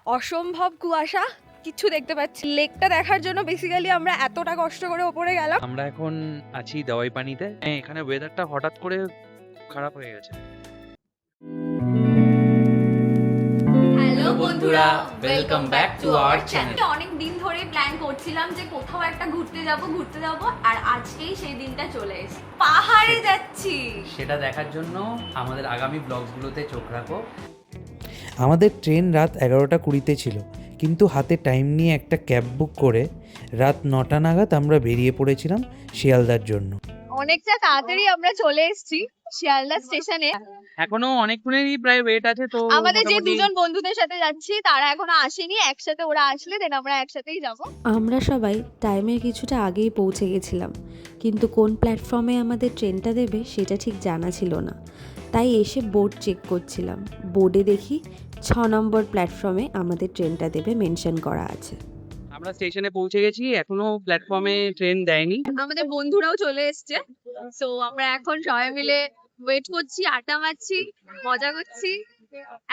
অসম্ভব কুয়াশা, কিচ্ছু দেখতে পাচ্ছি। লেকটা দেখার জন্য বেসিক্যালি আমরা এতটা কষ্ট করে ওপরে গেলাম। আমরা এখন আছি দাওয়াই পানিতে। এখানে ওয়েদারটা হঠাৎ করে খারাপ হয়ে গেছে। হ্যালো বন্ধুরা, welcome back to our channel. অনেক দিন ধরে প্ল্যান করছিলাম যে কোথাও একটা ঘুরতে যাব আর আজকেই সেই দিনটা চলে এসেছে। পাহাড়ে যাচ্ছি। সেটা দেখার জন্য আমাদের আগামী ব্লগসগুলোতে চোখ রাখো। আমাদের ট্রেন রাত 11:20 ছিল, কিন্তু হাতে টাইম নিয়ে একটা ক্যাব বুক করে রাত 9টা নাগাদ আমরা বেরিয়ে পড়েছিলাম শিয়ালদার জন্য। অনেকটা তাড়াতাড়ি আমরা চলে এসেছি শিয়ালদা স্টেশনে। এখনো অনেকক্ষণেরই প্রায় ওয়েট আছে। তো আমাদের যে মোটামুটি দুজন বন্ধুদের সাথে যাচ্ছি তারা এখনো আসেনি, একসাথে ওরা আসলে দেন আমরা একসাথেই যাব। আমরা সবাই টাইমের কিছুটা আগেই পৌঁছে গেছিলাম, কিন্তু কোন প্ল্যাটফর্মে আমাদের ট্রেনটা দেবে সেটা ঠিক জানা ছিল না। তাই এসে বোর্ড চেক করছিলাম, বোর্ডে দেখি 6 নম্বর প্ল্যাটফর্মে আমাদের ট্রেনটা দেবে মেনশন করা আছে। আমরা স্টেশনে পৌঁছে গেছি, এখনো প্ল্যাটফর্মে ট্রেন দেয়নি। আমাদের বন্ধুরাও চলে এসেছে, তো আমরা এখন সবাই মিলে ওয়েট করছি, আড্ডা মারছি, মজা করছি।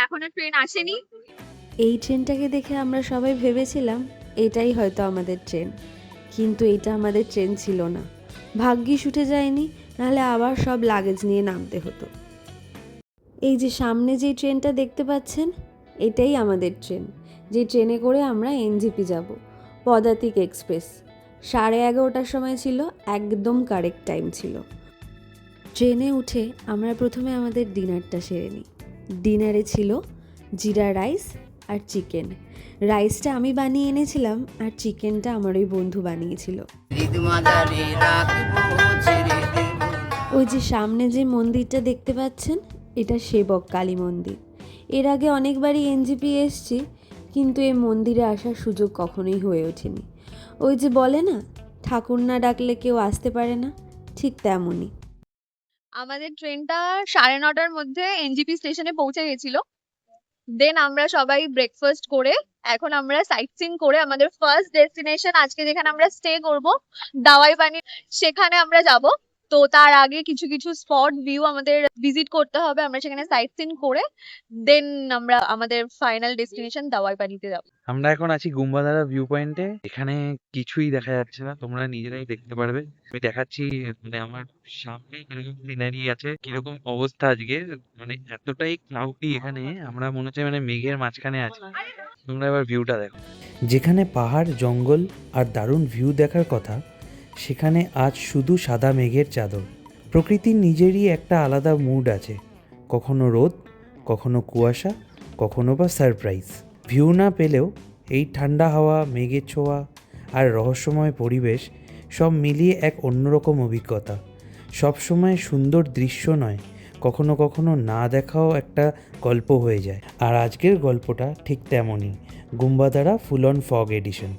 এখনো ট্রেন আসেনি। এই ট্রেনটাকে দেখে আমরা সবাই ভেবেছিলাম এটাই হয়তো আমাদের ট্রেন, কিন্তু এটা আমাদের ট্রেন ছিল না। ভাগ্যিস উঠে যায়নি, নাহলে আবার সব লাগেজ নিয়ে নামতে হতো। এই যে সামনে যে ট্রেনটা দেখতে পাচ্ছেন, এটাই আমাদের ট্রেন, যে ট্রেনে করে আমরা এনজেপি যাব, পদাতিক এক্সপ্রেস। 11:30টার সময় ছিল, একদম কারেক্ট টাইম ছিল। ট্রেনে উঠে আমরা প্রথমে আমাদের ডিনারটা সেরে নিই। ডিনারে ছিল জিরা রাইস আর চিকেন। রাইসটা আমি বানিয়ে এনেছিলাম আর চিকেনটা আমার ওই বন্ধু বানিয়েছিল। ওই যে সামনে যে মন্দিরটা দেখতে পাচ্ছেন, এটা সেবক কালী মন্দির। এর আগে অনেকবারই এনজেপি এসছি, কিন্তু এই মন্দিরে আসার সুযোগ কখনোই হয়ে ওঠেনি। ওই যে বলে না, ঠাকুর না ডাকলে কেউ আসতে পারে না, ঠিক তেমনই। আমাদের ট্রেনটা 9:30টার মধ্যে এনজিপি স্টেশনে পৌঁছে গেছিল। দেন আমরা সবাই ব্রেকফাস্ট করে এখন আমরা সাইট সিইং করে আমাদের ফার্স্ট ডেস্টিনেশন আজকে যেখানে আমরা স্টে করব, দাওয়াই পানি, সেখানে আমরা যাব। তো তার আগে কিছু কিছু স্পট ভিউ আমাদের ভিজিট করতে হবে। আমরা সেখানে সাইট সিইং করে দেন আমরা আমাদের ফাইনাল ডেস্টিনেশন দাওয়াই পানিতে যাব। আমরা এখন আছি গুম্বাধারা ভিউ পয়েন্টে। এখানে কিছুই দেখা যাচ্ছে না, তোমরা নিজেরাই দেখতে পারবে। আমি দেখাচ্ছি, মানে আমার সামনে কিরকম সিনারি আছে, কিরকম অবস্থা আজকে। মানে এতটাই ক্লাউডি এখানে, আমরা মনে হচ্ছে মানে মেঘের মাঝখানে আছি। তোমরা এবার ভিউটা দেখো। যেখানে পাহাড়, জঙ্গল আর দারুণ ভিউ দেখার কথা, সেখানে আজ শুধু সাদা মেঘের চাদর। প্রকৃতির নিজেরই একটা আলাদা মুড আছে, কখনো রোদ, কখনো কুয়াশা, কখনো বা সারপ্রাইজ। ভিউ না পেলেও এই ঠান্ডা হাওয়া, মেঘের ছোঁয়া আর রহস্যময় পরিবেশ সব মিলিয়ে এক অন্যরকম অভিজ্ঞতা। সবসময় সুন্দর দৃশ্য নয়, কখনো কখনো না দেখাও একটা গল্প হয়ে যায়। আর আজকের গল্পটা ঠিক তেমনই, গুম্বাধারা ফুল অন ফগ এডিশন।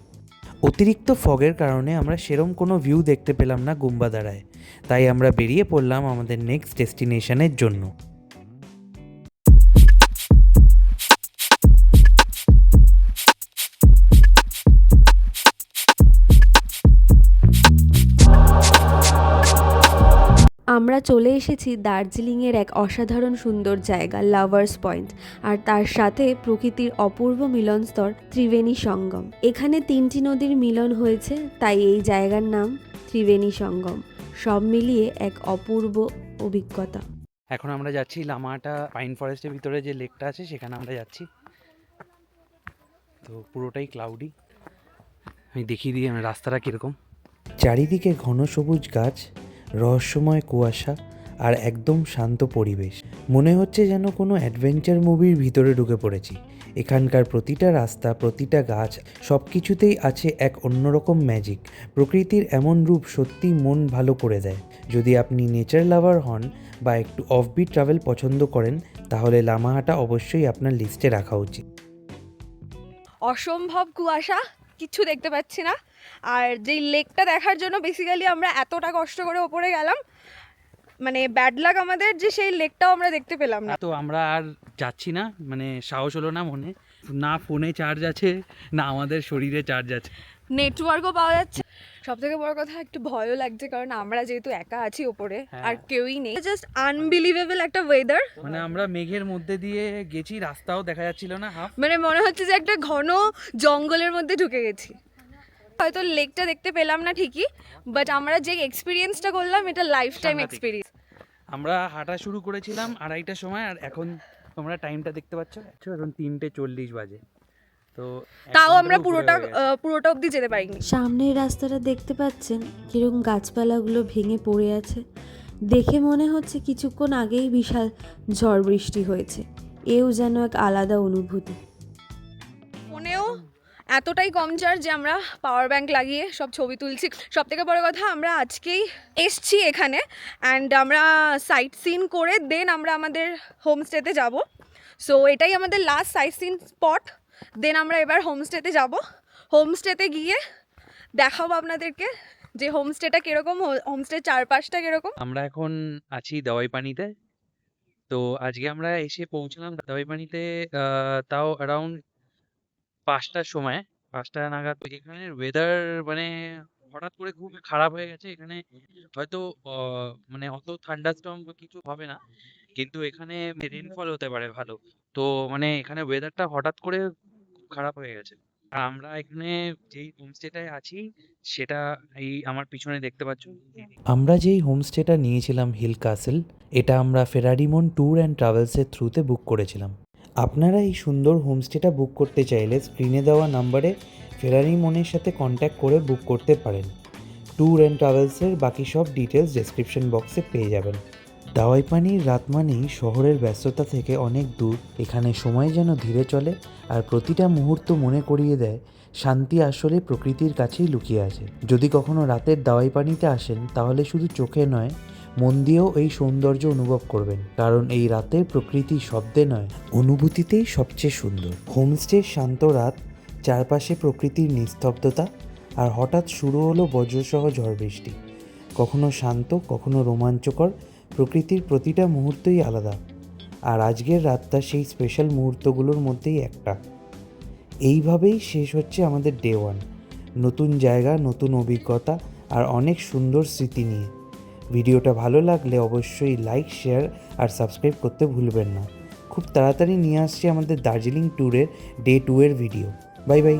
অতিরিক্ত ফগের কারণে আমরা সেরম কোনো ভিউ দেখতে পেলাম না গুম্বাধারায়, তাই আমরা বেরিয়ে পড়লাম আমাদের নেক্সট ডেস্টিনেশনের জন্য। আমরা চলে এসেছি দার্জিলিংয়ের এক অসাধারণ সুন্দর জায়গা লাভার্স পয়েন্ট, আর তার সাথে প্রকৃতির অপূর্ব মিলনস্তর ত্রিবেণী সঙ্গম। এখানে 3টি নদীর মিলন হয়েছে, তাই এই জায়গার নাম ত্রিবেণী সঙ্গম। সব মিলিয়ে এক অপূর্ব অভিজ্ঞতা। এখন আমরা যাচ্ছি লামাহাটা পাইন ফরেস্টের ভিতরে যে লেকটা আছে সেখানে আমরা যাচ্ছি। তো পুরোটাই ক্লাউডি। আমি দেখিয়ে দিই আমার রাস্তাটা কীরকম। চারিদিকে ঘন সবুজ গাছ, রহস্যময় কুয়াশা আর একদম শান্ত পরিবেশ। মনে হচ্ছে যেন কোনো অ্যাডভেঞ্চার মুভির ভিতরে ঢুকে পড়েছি। এখানকার প্রতিটা রাস্তা, প্রতিটা গাছ, সব কিছুতেই আছে এক অন্যরকম ম্যাজিক। প্রকৃতির এমন রূপ সত্যিই মন ভালো করে দেয়। যদি আপনি নেচার লাভার হন বা একটু অফবিট ট্রাভেল পছন্দ করেন, তাহলে লামাহাটা অবশ্যই আপনার লিস্টে রাখা উচিত। অসম্ভব কুয়াশা, কিচ্ছু দেখতে পাচ্ছি না। আর যেই লেকটা দেখার জন্য বেসিক্যালি আমরা এতটা কষ্ট করে ওপরে গেলাম, মানে ব্যাড লাক আমাদের যে সেই লেকটাও আমরা দেখতে পেলাম না। তো আমরা আর যাচ্ছি না, মানে সাহস হলো না মনে। না ফোনে চার্জ আছে, না আমাদের শরীরে চার্জ আছে। নেটওয়ার্কও পাওয়া যাচ্ছে। সব থেকে বড় কথা একটু ভয়ও লাগছে, কারণ আমরা যেহেতু একা আছি ওপরে হ্যাঁ। আর কেউই নেই। জাস্ট আনবিলিভেবল একটা ওয়েদার, মানে আমরা মেঘের মধ্যে দিয়ে গেছি, রাস্তাও দেখা যাচ্ছিল না হাফ। মানে মনে হচ্ছে যে একটা ঘন জঙ্গলের মধ্যে ঢুকে গেছি। হয়তো লেকটা দেখতে পেলাম না ঠিকই, বাট আমরা যে এক্সপিরিয়েন্সটা করলাম এটা লাইফ টাইম সাংঘাতিক। এক্সপিরিয়েন্স। আমরা হাঁটা শুরু করেছিলাম 2:30টার সময়, আর এখন তোমরা টাইমটা দেখতে পাচ্ছ, এখন 3:40 বাজে। তো এক তাও আমরা ঘন্টারও উপরে হয়ে গেছে। পুরোটা অবধি যেতে পারিনি। সামনের রাস্তাটা দেখতে পাচ্ছেন কিরকম গাছপালাগুলো ভেঙে পড়ে আছে। দেখে মনে হচ্ছে কিছুক্ষণ আগেই বিশাল ঝড় বৃষ্টি হয়েছে। এও যেন এক আলাদা অনুভূতি। ফোনেও এতটাই কম চার্জ যে আমরা পাওয়ার ব্যাংক লাগিয়ে সব ছবি তুলছি। সব থেকে বড় কথা, আমরা আজকেই এসছি এখানে অ্যান্ড আমরা সাইট সিন করে দেন আমরা আমাদের হোমস্টেতে যাব। সো এটাই আমাদের লাস্ট সাইট সিন স্পট। দেন আমরা এবার হোমস্টেতে যাব। হোমস্টেতে গিয়ে দেখাবো আপনাদেরকে যে হোমস্টেটা কীরকম, হোমস্টের চারপাশটা কীরকম। আমরা এখন আছি দাওয়াইপানিতে। তো আজকে আমরা এসে পৌঁছলাম দাওয়াইপানিতে তাও অ্যারাউন্ড 5টার সময়, 5টা নাগাদ। তো এখানের ওয়েদার মানে হঠাৎ করে খুব খারাপ হয়ে গেছে। এখানে হয়তো মানে অত থান্ডারস্টর্ম বা কিছু হবে না, কিন্তু এখানে রেনফল হতে পারে ভালো। তো মানে এখানে ওয়েদারটা হঠাৎ করে খুব খারাপ হয়ে গেছে। আর আমরা এখানে যেই হোমস্টেটায় আছি সেটা এই আমার পিছনে দেখতে পাচ্ছ। আমরা যেই হোমস্টেটা নিয়েছিলাম হিল ক্যাসেল, এটা আমরা ফেরারিমন ট্যুর অ্যান্ড ট্রাভেলসের থ্রুতে বুক করেছিলাম। আপনারা এই সুন্দর হোমস্টেটা বুক করতে চাইলে স্ক্রিনে দেওয়া নাম্বারে ফেরারিমনের সাথে কন্ট্যাক্ট করে বুক করতে পারেন। ট্যুর অ্যান্ড ট্রাভেলসের বাকি সব ডিটেলস ডেসক্রিপশন বক্সে পেয়ে যাবেন। দাওয়াইপানির রাত মানেই শহরের ব্যস্ততা থেকে অনেক দূর। এখানে সময় যেন ধীরে চলে, আর প্রতিটা মুহূর্ত মনে করিয়ে দেয় শান্তি আসলে প্রকৃতির কাছেই লুকিয়ে আছে। যদি কখনো রাতের দাওয়াইপানিতে আসেন, তাহলে শুধু চোখে নয়, মন দিয়েও এই সৌন্দর্য অনুভব করবেন। কারণ এই রাতের প্রকৃতি শব্দে নয়, অনুভূতিতেই সবচেয়ে সুন্দর। হোমস্টের শান্ত রাত, চারপাশে প্রকৃতির নিস্তব্ধতা, আর হঠাৎ শুরু হলো বজ্রসহ ঝড় বৃষ্টি। কখনো শান্ত, কখনো রোমাঞ্চকর। প্রকৃতির প্রতিটা মুহূর্তই আলাদা। আর আজকের রাতটা সেই স্পেশাল মুহূর্তগুলোর মধ্যেই একটা। এইভাবেই শেষ হচ্ছে আমাদের ডে 1। নতুন জায়গা, নতুন অভিজ্ঞতা, আর অনেক সুন্দর স্মৃতি নিয়ে। ভিডিওটা ভালো লাগলে অবশ্যই লাইক, শেয়ার আর সাবস্ক্রাইব করতে ভুলবেন না। খুব তাড়াতাড়ি নিয়ে আসছি আমাদের দার্জিলিং ট্যুরের ডে 2 এর ভিডিও। Bye bye.